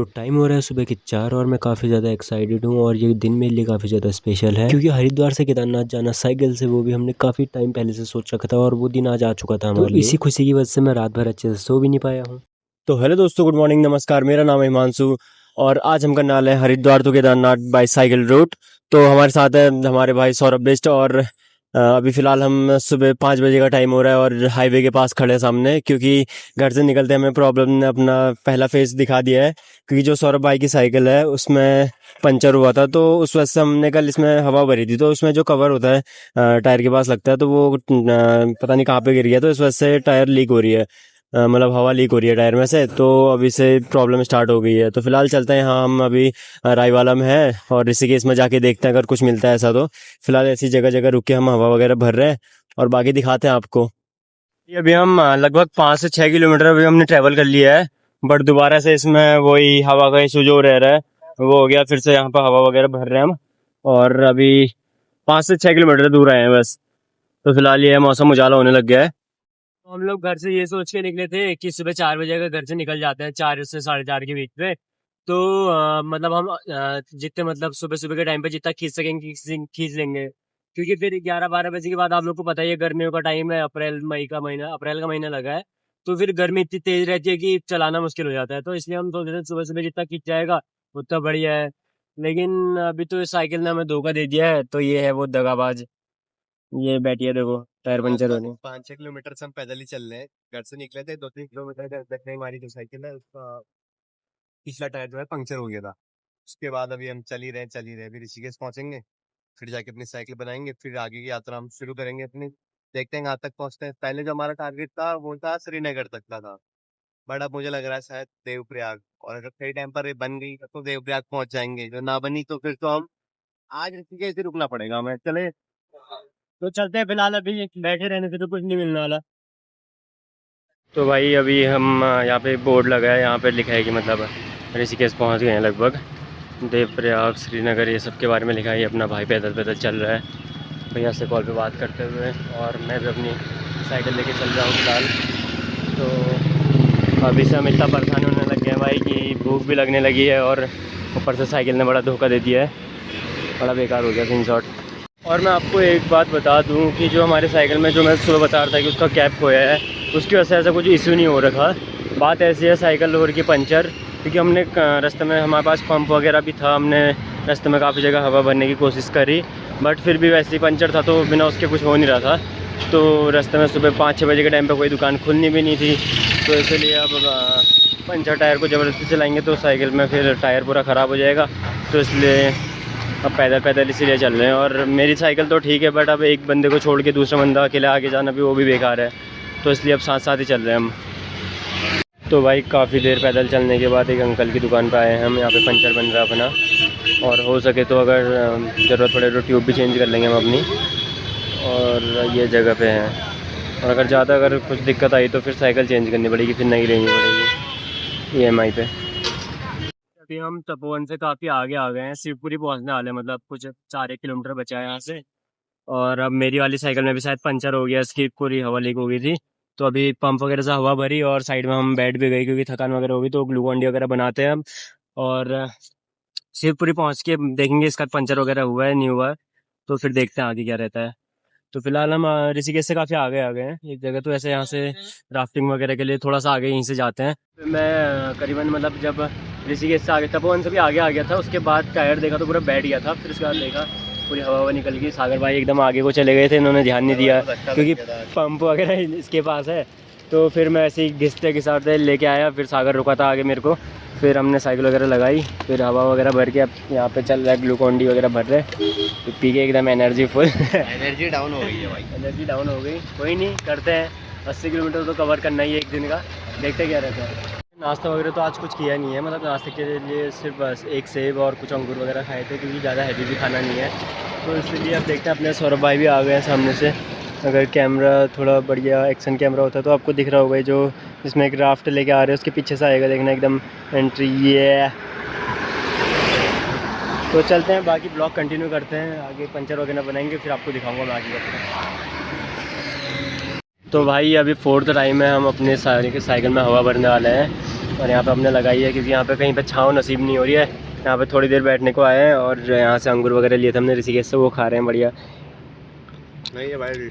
तो टाइम हो रहा है सुबह के 4 और मैं काफ़ी ज़्यादा एक्साइटेड हूँ और ये दिन मेरे लिए काफ़ी ज़्यादा स्पेशल है क्योंकि हरिद्वार से केदारनाथ जाना साइकिल से वो भी हमने काफ़ी टाइम पहले से सोच रखा था और वो दिन आज आ चुका था हमारे लिए। इसी खुशी की वजह से मैं रात भर अच्छे से सो भी नहीं पाया हूँ। तो हेलो दोस्तों, गुड मॉर्निंग, नमस्कार। मेरा नाम है हिमांशु और आज हम करने वाले हैं Haridwar to Kedarnath by cycle route. तो हमारे साथ है हमारे भाई सौरभ बिष्ट और अभी फ़िलहाल हम सुबह 5 बजे का टाइम हो रहा है और हाईवे के पास खड़े हैं सामने, क्योंकि घर से निकलते हमें प्रॉब्लम ने अपना पहला फेस दिखा दिया है। क्योंकि जो सौरभ भाई की साइकिल है उसमें पंचर हुआ था, तो उस वजह से हमने कल इसमें हवा भरी थी, तो उसमें जो कवर होता है टायर के पास लगता है, तो वो पता नहीं कहाँ पे गिर गया, तो इस वजह से टायर लीक हो रही है। मतलब हवा लीक हो रही है टायर में से, तो अभी से प्रॉब्लम स्टार्ट हो गई है। तो फिलहाल चलते हैं, हाँ हम अभी रायवाला में है और ऋषिकेश में जाके देखते हैं अगर कुछ मिलता है ऐसा। तो फिलहाल ऐसी जगह जगह रुक के हम हवा वगैरह भर रहे हैं और बाकी दिखाते हैं आपको। ये अभी हम लगभग 5 से 6 किलोमीटर अभी हमने ट्रैवल कर लिया है, बट दोबारा से इसमें वही हवा का इशू जो रह रहा है वो हो गया। फिर से यहाँ पर हवा वगैरह भर रहे हैं हम और अभी 5 से 6 किलोमीटर दूर आए हैं बस। तो फिलहाल ये मौसम उजाला होने लग गया है। तो हम लोग घर से ये सोच के निकले थे कि सुबह 4 बजे अगर घर से निकल जाते हैं, 4 से 4:30 के बीच में, तो मतलब हम जितने मतलब सुबह सुबह के टाइम पे जितना खींच सकेंगे खींच लेंगे। क्योंकि फिर 11-12 बजे के बाद आप लोग को पता ही है गर्मियों का टाइम है, अप्रैल का महीना लगा है, तो फिर गर्मी इतनी तेज रहती है कि चलाना मुश्किल हो जाता है। तो इसलिए हम सोच रहे थे सुबह सुबह जितना खींच जाएगा उतना बढ़िया है। लेकिन अभी तो इस साइकिल ने हमें धोखा दे दिया है, तो ये है वो दगाबाज। ये बैठिए देखो, टायर पंचर होने। 5-6 किलोमीटर से हम पैदल ही चल रहे हैं। घर से निकले थे 2-3 किलोमीटर तक हमारी जो साइकिल है उसका पिछला टायर जो है पंक्चर हो गया था। उसके बाद अभी हम चल ही रहे अभी ऋषिकेश पहुंचेंगे, फिर जाके अपनी साइकिल बनाएंगे, फिर आगे की यात्रा हम शुरू करेंगे अपनी। देखते हैं कहाँ तक पहुंचते हैं। पहले जो हमारा टारगेट था वो था श्रीनगर तक का था, बट अब मुझे लग रहा है शायद देवप्रयाग, और अगर सही टाइम पर ये बन गई तो देवप्रयाग पहुंच जाएंगे। जो ना बनी तो फिर तो हम आज ऋषिकेश ही रुकना पड़ेगा हमें। चले तो चलते हैं, फिलहाल अभी बैठे रहने से तो कुछ नहीं मिलने वाला। तो भाई अभी हम यहाँ पे बोर्ड लगा है, यहाँ पे लिखा है कि मतलब ऋषिकेश पहुँच गए हैं लगभग। देवप्रयाग, श्रीनगर, ये सब के बारे में लिखा है। ये अपना भाई पैदल पैदल चल रहा है भैया से कॉल पे बात करते हुए, और मैं भी अपनी साइकिल लेके चल रहा हूँ फिलहाल। तो अभी से हम इतना परेशान होने लग गए हैं भाई कि भूख भी लगने लगी है, और ऊपर से साइकिल ने बड़ा धोखा दे दिया है, बड़ा बेकार हो गया इन शॉर्ट। और मैं आपको एक बात बता दूं कि जो हमारे साइकिल में जो मैं सुबह बता रहा था कि उसका कैप खोया है, उसकी वजह से ऐसा कुछ इशू नहीं हो रखा। बात ऐसी है, साइकिल हो रही है पंचर, क्योंकि हमने रास्ते में हमारे पास पंप वगैरह भी था, हमने रास्ते में काफ़ी जगह हवा भरने की कोशिश करी, बट फिर भी वैसे ही पंचर था, तो बिना उसके कुछ हो नहीं रहा था। तो रास्ते में सुबह 5-6 बजे के टाइम पर कोई दुकान खुलनी भी नहीं थी, तो इसलिए अब पंचर टायर को ज़बरदस्ती चलाएँगे तो साइकिल में फिर टायर पूरा ख़राब हो जाएगा। तो इसलिए अब पैदल पैदल इसीलिए चल रहे हैं। और मेरी साइकिल तो ठीक है, बट अब एक बंदे को छोड़ के दूसरा बंदा अकेला आगे जाना भी वो भी बेकार है, तो इसलिए अब साथ साथ ही चल रहे हैं हम। तो भाई काफ़ी देर पैदल चलने के बाद एक अंकल की दुकान पे आए हैं हम। यहाँ पे पंचर बन रहा है अपना, और हो सके तो अगर ज़रूरत पड़े तो ट्यूब भी चेंज कर लेंगे हम अपनी। और ये जगह पे हैं, और अगर कुछ दिक्कत आई तो फिर साइकिल चेंज करनी पड़ेगी, फिर नहीं लेनी पड़ेगी EMI पे। अभी हम तपोवन से काफ़ी आगे आ गए हैं, शिवपुरी पहुंचने वाले हैं, मतलब कुछ 4-1 किलोमीटर बचा है यहाँ से। और अब मेरी वाली साइकिल में भी शायद पंचर हो गया, इसकी पूरी हवा लीक हो गई थी, तो अभी पंप वगैरह से हवा भरी और साइड में हम बैठ भी गए क्योंकि थकान वगैरह होगी, तो ग्लूकॉन डी वगैरह बनाते हैं हम। और शिवपुरी पहुँच के देखेंगे इसका पंचर वगैरह हुआ है नहीं हुआ है, तो फिर देखते हैं आगे क्या रहता है। तो फिलहाल हम ऋषिकेश से काफ़ी आगे आ गए हैं एक जगह, तो ऐसे यहाँ से राफ्टिंग वगैरह के लिए थोड़ा सा आगे यहीं से जाते हैं। फिर मैं करीबन मतलब जब ऋषिकेश से आगे तपोवन से भी आगे आ गया था, उसके बाद टायर देखा तो पूरा बैठ गया था, फिर उसके बाद देखा पूरी हवा निकल गई। सागर भाई एकदम आगे को चले गए थे, इन्होंने ध्यान नहीं दिया क्योंकि पंप वगैरह इसके पास है। तो फिर मैं ऐसे ही घिसते घिसाते लेके आया, फिर सागर रुका था आगे मेरे को, फिर हमने साइकिल वगैरह लगाई, फिर हवा वगैरह भर के अब यहाँ पे चल रहा है, ग्लूकॉन डी वगैरह भर रहे, तो पी के एकदम एनर्जी फुल। एनर्जी डाउन हो गई है भाई, एनर्जी डाउन हो गई, कोई नहीं, करते हैं। 80 किलोमीटर तो कवर करना ही है एक दिन का, देखते क्या रहता है। नाश्ता वगैरह तो आज कुछ किया नहीं है, मतलब नाश्ते के लिए सिर्फ बस एक सेब और कुछ अंगूर वगैरह खाए थे, क्योंकि ज़्यादा हैवी भी खाना नहीं है। तो इसलिए अब देखते हैं, अपने सौरभ भाई भी आ गए हैं सामने से। अगर कैमरा थोड़ा बढ़िया एक्शन कैमरा होता तो आपको दिख रहा होगा, जो जिसमें एक राफ्ट लेके आ रहे हैं उसके पीछे से आएगा, देखना एकदम एंट्री ये। तो चलते हैं, बाकी ब्लॉग कंटिन्यू करते हैं, आगे पंचर वगैरह बनाएंगे, फिर आपको दिखाऊंगा मैं आगे का। तो भाई अभी 4th टाइम है हम अपने साइकिल में हवा भरने वाले हैं, और यहाँ पे हमने लगाई है क्योंकि यहाँ पे कहीं पे छाँव नसीब नहीं हो रही है। यहाँ पे थोड़ी देर बैठने को आए हैं और यहाँ से अंगूर वगैरह लिए थे हमने ऋषिकेश से, वो खा रहे हैं बढ़िया। नहीं है भाई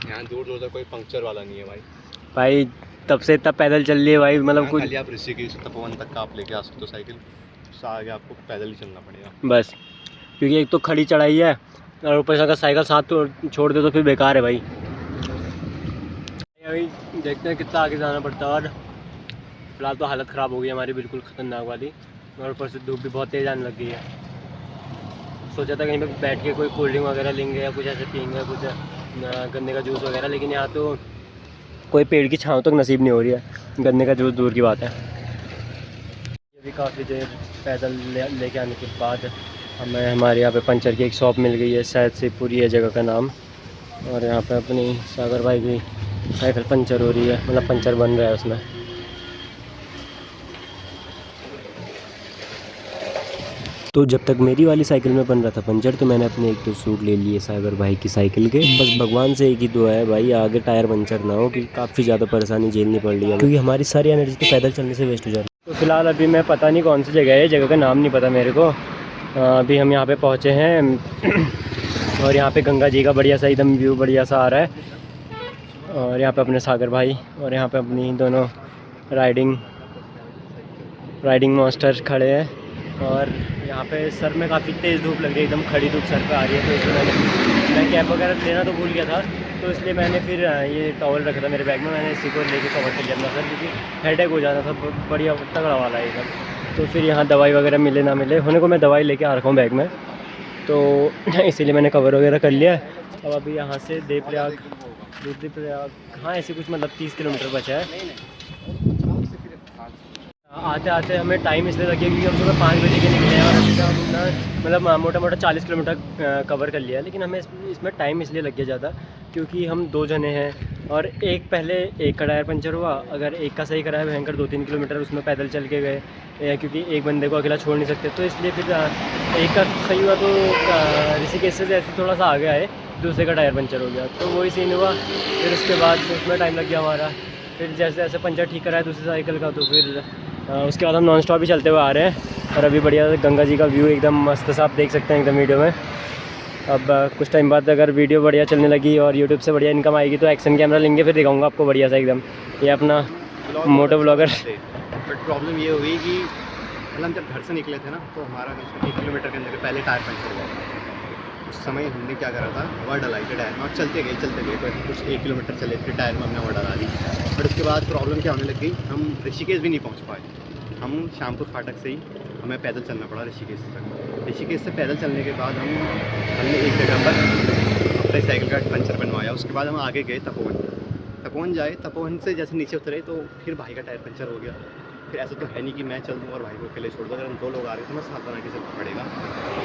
यहाँ दूर दूर तक कोई पंक्चर वाला नहीं है भाई तब से इतना पैदल चल लिए भाई, मतलब कुछ खाली आप ऋषिकेश से तपोवन तक का आप लेके आ सकते हो साइकिल, उससे आगे आपको पैदल ही चलना पड़ेगा बस, क्योंकि एक तो खड़ी चढ़ाई है और ऊपर से अगर साइकिल साथ तो छोड़ दे तो फिर बेकार है भाई। अभी देखते हैं कितना आगे जाना पड़ता है। और फिलहाल तो हालत ख़राब हो गई हमारी बिल्कुल ख़तरनाक वाली, और ऊपर से धूप भी बहुत तेज़ आने लग गई है। सोचा था कहीं पे बैठ के कोई कोल्ड ड्रिंक वगैरह लेंगे या कुछ ऐसे पियेंगे, कुछ गन्ने का जूस वगैरह, लेकिन यहाँ तो कोई पेड़ की छांव तक नसीब नहीं हो रही है, गन्ने का जूस दूर की बात है। ये भी काफ़ी देर पैदल लेके आने के बाद हमें हमारे यहाँ पे पंचर की एक शॉप मिल गई है, शायद से पूरी है जगह का नाम। और यहाँ पे अपनी सागर भाई की साइकिल पंचर हो रही है, मतलब पंचर बन रहा है उसमें। तो जब तक मेरी वाली साइकिल में बन रहा था पंचर, तो मैंने अपने एक दो सूट ले लिए सागर भाई की साइकिल के। बस भगवान से एक ही दुआ है भाई, आगे टायर पंचर ना हो, क्योंकि काफ़ी ज़्यादा परेशानी झेलनी पड़ रही है, क्योंकि हमारी सारी एनर्जी तो पैदल चलने से वेस्ट हो जा रही है। तो फिलहाल अभी मैं पता नहीं कौन सी जगह है, जगह का नाम नहीं पता मेरे को। अभी हम यहाँ पे पहुँचे हैं और यहाँ पे गंगा जी का बढ़िया सा एकदम व्यू बढ़िया सा आ रहा है। और यहाँ पे अपने सागर भाई और यहाँ पे अपनी दोनों राइडिंग मास्टर खड़े हैं। और यहाँ पे सर में काफ़ी तेज़ धूप लग रही है, एकदम खड़ी धूप सर पे आ रही है। तो इसलिए मैं कैप वगैरह लेना तो भूल गया था, तो इसलिए मैंने फिर ये टॉवल रखा था मेरे बैग में, मैंने इसी को लेके कवर कर लिया अपना सर, क्योंकि हेडेक हो जाना था बढ़िया तगड़ा वाला है एकदम। तो फिर यहाँ दवाई वगैरह मिले ना मिले, होने को मैं दवाई लेके आ रखा हूँ बैग में, तो इसीलिए मैंने कवर वगैरह कर लिया है। अब अभी यहाँ से देवप्रयाग हाँ ऐसे कुछ मतलब 30 किलोमीटर बचा है। आते आते हमें टाइम इसलिए लग गया क्योंकि हम सुबह 5 बजे के निकले हैं और अभी तक हमने मतलब मोटा मोटा 40 किलोमीटर कवर कर लिया है। लेकिन हमें इसमें टाइम इसलिए लग गया ज़्यादा क्योंकि हम 2 जने हैं और एक का टायर पंचर हुआ। अगर एक का सही कराया भयंकर 2-3 किलोमीटर उसमें पैदल चल के गए, क्योंकि एक बंदे को अकेला छोड़ नहीं सकते, तो इसलिए फिर एक का सही हुआ तो ऋषिकेश से जैसे थोड़ा सा आगे आए, दूसरे का टायर पंचर हो गया, तो वही सीन हुआ। फिर उसके बाद उसमें टाइम लग गया हमारा। फिर जैसे जैसे पंचर ठीक कराया दूसरी साइकिल का, तो फिर उसके बाद हम नॉन स्टॉप ही चलते हुए आ रहे हैं। और अभी बढ़िया गंगा जी का व्यू एकदम मस्त सा आप देख सकते हैं एकदम वीडियो में। अब कुछ टाइम बाद अगर वीडियो बढ़िया चलने लगी और यूट्यूब से बढ़िया इनकम आएगी तो एक्शन कैमरा लेंगे, फिर दिखाऊंगा आपको बढ़िया सा एकदम। ये अपना मोटो ब्लॉगर। बट प्रॉब्लम ये हुई कि हम जब घर से निकले थे ना, तो हमारा 1 किलोमीटर के अंदर पहले टायर पंचर हुआ। उस समय हमने क्या करा था, हवा डलाई थी टायर में और चलते गए कुछ 1 किलोमीटर चले, फिर टायर में हमने हवा डला दी। बट उसके बाद प्रॉब्लम क्या होने लग गई, हम ऋषिकेश भी नहीं पहुंच पाए। हम श्यामपुर फाटक से ही हमें पैदल चलना पड़ा ऋषिकेश तक। ऋषिकेश से पैदल चलने के बाद हमने एक जगह पर अपने साइकिल का पंचर बनवाया। उसके बाद हम आगे गए तपोवन से जैसे नीचे उतरे तो फिर भाई का टायर पंचर हो गया। फिर ऐसा तो है नहीं कि मैं चल दूँ और भाई को अकेले छोड़ दूँ, अगर हम 2 लोग आ रहे हैं तो मैं साथ बना के चलना पड़ेगा।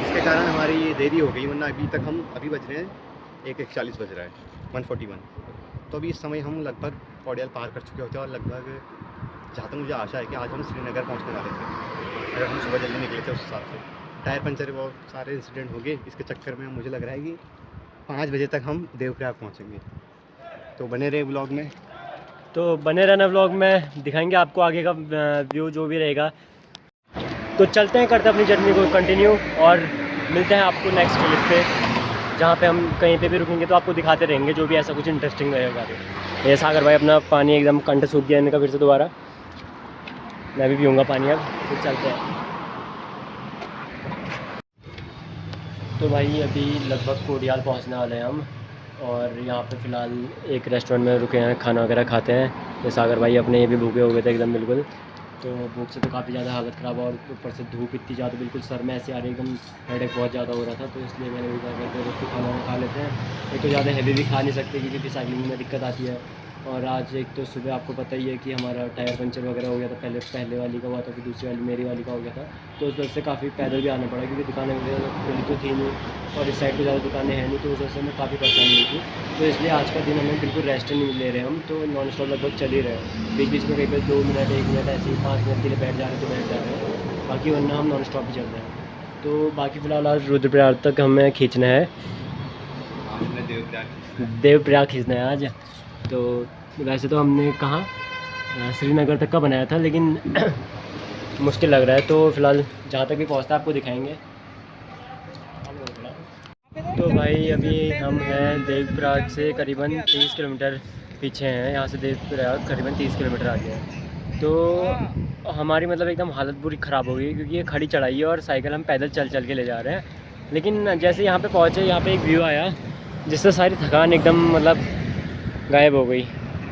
इसके कारण हमारी ये देरी हो गई, वरना अभी बज रहे हैं 1:41 बज रहा है 1:41। तो अभी इस समय हम लगभग पौड़ियाल पार कर चुके होते हैं और लगभग जहाँ तक मुझे आशा है कि आज हम श्रीनगर पहुँचने वाले थे, अगर हम सुबह जल्दी निकले थे उस हिसाब से। टायर पंचर बहुत सारे इंसिडेंट हो गए, इसके चक्कर में मुझे लग रहा है कि 5 बजे तक हम देवप्रयाग पहुँचेंगे। तो बने रहे व्लॉग में, तो बने रहना व्लॉग में, दिखाएंगे आपको आगे का व्यू जो भी रहेगा। तो चलते हैं, करते हैं अपनी जर्नी को कंटिन्यू और मिलते हैं आपको नेक्स्ट क्लिप पे, जहाँ पे हम कहीं पे भी रुकेंगे तो आपको दिखाते रहेंगे जो भी ऐसा कुछ इंटरेस्टिंग रहेगा। ये सागर भाई अपना पानी एकदम कंठ सूख गया इनका फिर से दोबारा, मैं भी पीऊँगा पानी अब। फिर चलते हैं। तो भाई अभी लगभग कोडियाल पहुँचने वाले हैं हम और यहाँ पे फ़िलहाल एक रेस्टोरेंट में रुके हैं, खाना वगैरह खाते हैं। ये सागर भाई अपने ये भी भूखे हो गए थे एकदम बिल्कुल, तो भूख से तो काफ़ी ज़्यादा हालत ख़राब और ऊपर से धूप इतनी ज़्यादा बिल्कुल सर में ऐसे आ रही एकदम, हेडेक बहुत ज़्यादा हो रहा था। तो इसलिए मैंने भी क्या करते हैं खाना खा लेते हैं। एक तो ज़्यादा हैवी भी खा नहीं सकते क्योंकि फिर साइकिलिंग में दिक्कत आती है। और आज एक तो सुबह आपको पता ही है कि हमारा टायर पंचर वगैरह हो गया था, पहले वाली का हुआ था, फिर दूसरी वाली मेरी वाली का हो गया था। तो उस वजह से काफ़ी पैदल भी आना पड़ा क्योंकि दुकानें वगैरह खुली तो थी नहीं और इस साइड पे ज़्यादा दुकानें हैं नहीं, तो उस वजह से हमें काफ़ी परेशानी हुई थी। तो इसलिए आज का दिन हमें बिल्कुल रेस्ट नहीं ले रहे हम, तो नॉन स्टॉप लगभग चल ही रहे हैं। बीच बीच में कहीं पर 2 मिनट 1 मिनट ऐसे ही 5 मिनट के लिए बैठ जा रहे हैं, बाकी वरना हम नॉन स्टॉप ही चल रहे हैं। तो बाकी फ़िलहाल आज रुद्रप्रयाग तक हमें खींचना है, देवप्रयाग खींचना है आज। तो वैसे तो हमने कहाँ श्रीनगर तक का बनाया था, लेकिन मुश्किल लग रहा है, तो फ़िलहाल जहाँ तक भी पहुँचता है आपको दिखाएंगे। तो भाई अभी हम हैं देवप्रयाग से करीबन 30 किलोमीटर पीछे हैं। यहाँ से देवप्रयाग करीबन 30 किलोमीटर आगे है। तो हमारी मतलब एकदम हालत बुरी ख़राब हो गई, क्योंकि ये खड़ी चढ़ाई है और साइकिल हम पैदल चल चल के ले जा रहे हैं। लेकिन जैसे यहाँ पे पहुँचे, यहाँ पे एक व्यू आया जिससे सारी थकान एकदम मतलब गायब हो गई।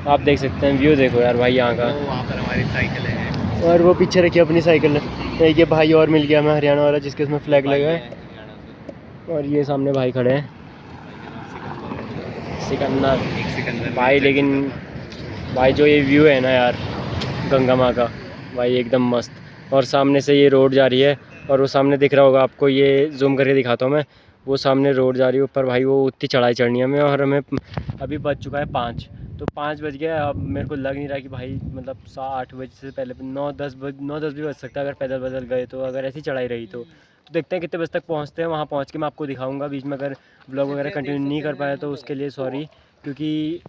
आप देख सकते हैं, व्यू देखो यार भाई यहाँ का। तो वहाँ पर हमारी साइकिल है, और वो पीछे रखी अपनी साइकिल। एक ये भाई और मिल गया हमें हरियाणा वाला, जिसके इसमें फ्लैग लगा है। और ये सामने भाई खड़े हैं, सिकंदर भाई। लेकिन भाई जो ये व्यू है ना यार गंगा माँ का, भाई एकदम मस्त। और सामने से ये रोड जा रही है, और वो सामने दिख रहा होगा आपको, ये जूम करके दिखाता हूँ मैं। वो सामने रोड जा रही है ऊपर भाई, वो उतनी चढ़ाई चढ़नी है हमें। और हमें अभी बज चुका है 5, तो 5 बज गया। अब मेरे को लग नहीं रहा कि भाई मतलब 8 बजे से पहले 9-10 भी बज सकता है अगर पैदल बदल गए तो, अगर ऐसी चढ़ाई रही तो। देखते हैं कितने बजे तक पहुँचते हैं। वहाँ पहुँच के मैं आपको दिखाऊंगा। बीच में अगर ब्लॉग वगैरह कंटिन्यू नहीं कर पाया तो उसके लिए सॉरी, क्योंकि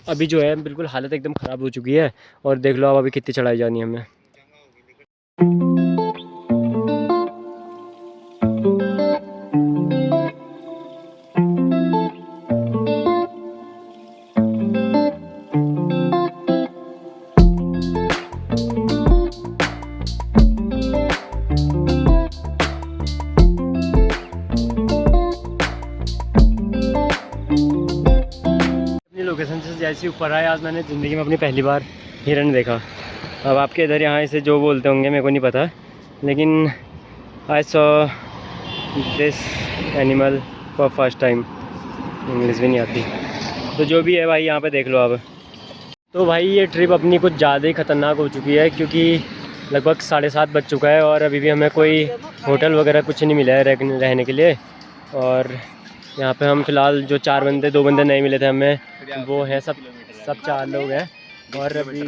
अभी जो है बिल्कुल हालत एकदम ख़राब हो चुकी है। और देख लो आप अभी कितनी चढ़ाई जानी है हमें। अपनी लोकेशन से जैसे ऊपर आए, आज मैंने ज़िंदगी में अपनी पहली बार हिरन देखा। अब आपके इधर यहाँ इसे जो बोलते होंगे मेरे को नहीं पता, लेकिन I saw this animal for first time. English भी नहीं आती, तो जो भी है भाई यहाँ पे देख लो आप। तो भाई ये ट्रिप अपनी कुछ ज़्यादा ही ख़तरनाक हो चुकी है, क्योंकि लगभग 7:30 बज चुका है और अभी भी हमें कोई होटल वगैरह कुछ नहीं मिला है रहने के लिए। और यहाँ पे हम फ़िलहाल जो 4 बंदे, 2 बंदे नहीं मिले थे हमें, वो हैं सब 4 लोग हैं। और अभी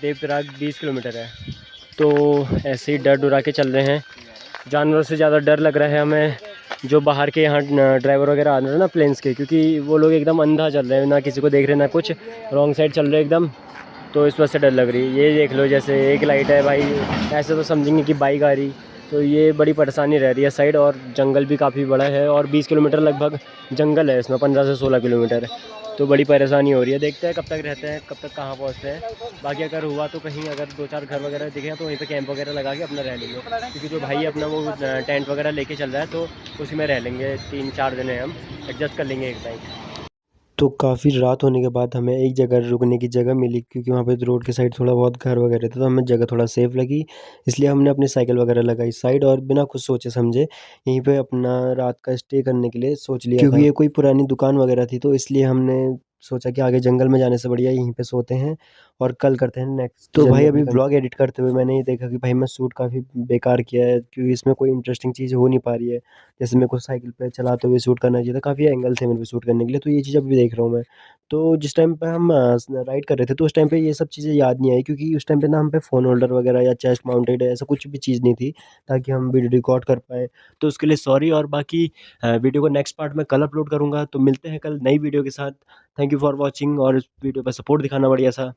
देवप्रयाग 20 किलोमीटर है, तो ऐसे ही डर डरा के चल रहे हैं। जानवरों से ज़्यादा डर लग रहा है हमें जो बाहर के यहाँ ड्राइवर वगैरह आ रहे हैं ना प्लेन्स के, क्योंकि वो लोग एकदम अंधा चल रहे हैं, ना किसी को देख रहे ना कुछ, रॉन्ग साइड चल रहे हैं एकदम। तो इस वजह से डर लग रही है। ये देख लो, जैसे एक लाइट है भाई, ऐसे तो समझेंगे कि बाइक आ रही, तो ये बड़ी परेशानी रह रही है साइड। और जंगल भी काफ़ी बड़ा है, और 20 किलोमीटर लगभग जंगल है इसमें, 15 से 16 किलोमीटर, तो बड़ी परेशानी हो रही है। देखते हैं कब तक रहते हैं, कब तक कहाँ पहुँचते हैं। बाकी अगर हुआ तो कहीं अगर 2-4 घर वगैरह दिखे तो वहीं पे कैंप वगैरह लगा के अपना रह लेंगे, क्योंकि जो भाई अपना वो टेंट वगैरह लेके चल रहा है, तो उसी में रह लेंगे। 3-4 दिन है, हम एडजस्ट कर लेंगे एक टाइम। तो काफ़ी रात होने के बाद हमें एक जगह रुकने की जगह मिली, क्योंकि वहाँ पे रोड के साइड थोड़ा बहुत घर वगैरह थे, तो हमें जगह थोड़ा सेफ़ लगी। इसलिए हमने अपनी साइकिल वगैरह लगाई साइड, और बिना कुछ सोचे समझे यहीं पे अपना रात का स्टे करने के लिए सोच लिया, क्योंकि ये कोई पुरानी दुकान वगैरह थी, तो इसलिए हमने सोचा कि आगे जंगल में जाने से बढ़िया यहीं पे सोते हैं और कल करते हैं नेक्स्ट। तो भाई अभी व्लॉग एडिट करते हुए मैंने ये देखा कि भाई मैं शूट काफ़ी बेकार किया है, क्योंकि इसमें कोई इंटरेस्टिंग चीज़ हो नहीं पा रही है। जैसे मेरे को साइकिल पे चलाते हुए शूट करना चाहिए था, काफ़ी एंगल थे मेरे को शूट करने के लिए, तो ये चीज़ अभी देख रहा हूँ मैं। तो जिस टाइम पे हम राइड कर रहे थे, तो उस टाइम पे ये सब चीज़ें याद नहीं आई, क्योंकि उस टाइम पे ना हम पे फ़ोन होल्डर वगैरह या चेस्ट माउंटेड ऐसा कुछ भी चीज़ नहीं थी, ताकि हम वीडियो रिकॉर्ड कर पाएँ। तो उसके लिए सॉरी, और बाकी वीडियो को नेक्स्ट पार्ट में कल अपलोड करूँगा, तो मिलते हैं कल नई वीडियो के साथ। थैंक यू फॉर वॉचिंग, और इस वीडियो पे सपोर्ट दिखाना बढ़िया सा।